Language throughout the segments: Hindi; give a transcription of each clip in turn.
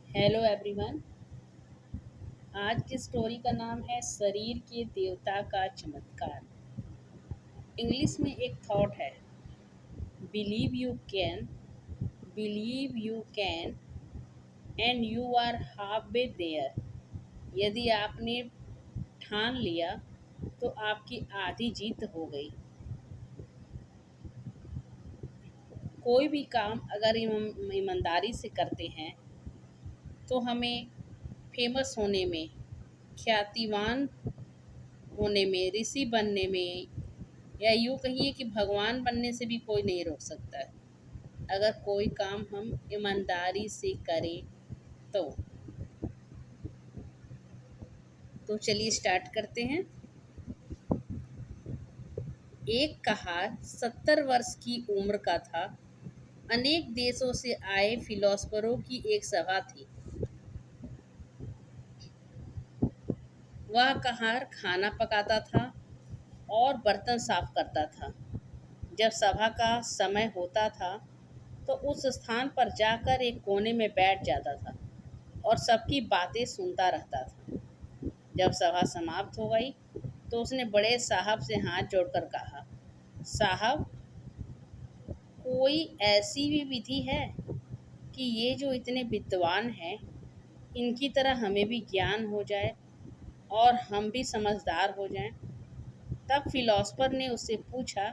Hello everyone. आज की स्टोरी का नाम है शरीर के देवता का चमत्कार। इंग्लिश में एक थॉट है, believe you can, believe you can and you are half way there. यदि आपने ठान लिया तो आपकी आधी जीत हो गई। कोई भी काम अगर ईमानदारी से करते हैं तो हमें फेमस होने में, ख्यातिवान होने में, ऋषि बनने में, या यूँ कहिए कि भगवान बनने से भी कोई नहीं रोक सकता है, अगर कोई काम हम ईमानदारी से करें तो। चलिए स्टार्ट करते हैं। एक कहार 70 वर्ष की उम्र का था। अनेक देशों से आए फिलोसफरों की एक सभा थी। वह कहार खाना पकाता था और बर्तन साफ करता था। जब सभा का समय होता था तो उस स्थान पर जाकर एक कोने में बैठ जाता था और सबकी बातें सुनता रहता था। जब सभा समाप्त हो गई तो उसने बड़े साहब से हाथ जोड़कर कहा, साहब, कोई ऐसी भी विधि है कि ये जो इतने विद्वान हैं इनकी तरह हमें भी ज्ञान हो जाए और हम भी समझदार हो जाएं। तब फिलोसफर ने उससे पूछा,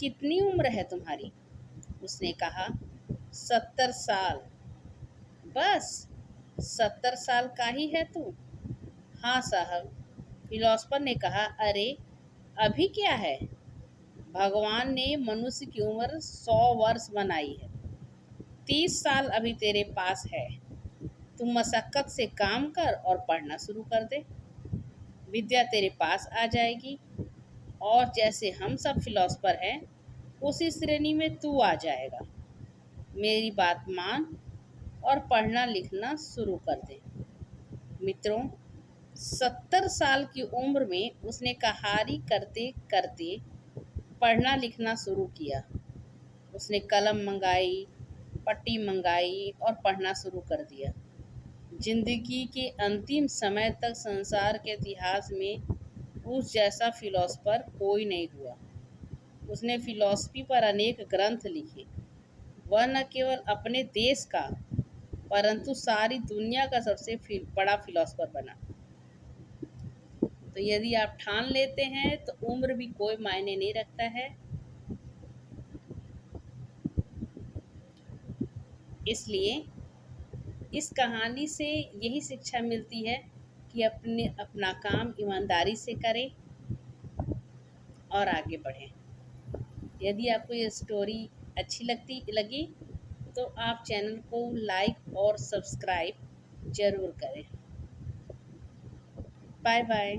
कितनी उम्र है तुम्हारी? उसने कहा, 70 साल। बस 70 साल का ही है तू? हाँ साहब। फिलोसफर ने कहा, अरे अभी क्या है, भगवान ने मनुष्य की उम्र 100 वर्ष बनाई है। 30 साल अभी तेरे पास है। तू मशक्कत से काम कर और पढ़ना शुरू कर दे, विद्या तेरे पास आ जाएगी और जैसे हम सब फिलोसफर हैं उसी श्रेणी में तू आ जाएगा। मेरी बात मान और पढ़ना लिखना शुरू कर दे। मित्रों, 70 साल की उम्र में उसने कहारी करते करते पढ़ना लिखना शुरू किया। उसने कलम मंगाई, पट्टी मंगाई और पढ़ना शुरू कर दिया। जिंदगी के अंतिम समय तक संसार के इतिहास में उस जैसा फिलोसफर कोई नहीं हुआ। उसने फिलॉसफी पर अनेक ग्रंथ लिखे। वह न केवल अपने देश का परंतु सारी दुनिया का सबसे बड़ा फिलोसफर बना। तो यदि आप ठान लेते हैं तो उम्र भी कोई मायने नहीं रखता है। इसलिए इस कहानी से यही शिक्षा मिलती है कि अपना काम ईमानदारी से करें और आगे बढ़ें। यदि आपको ये स्टोरी अच्छी लगी तो आप चैनल को लाइक और सब्सक्राइब ज़रूर करें। Bye bye.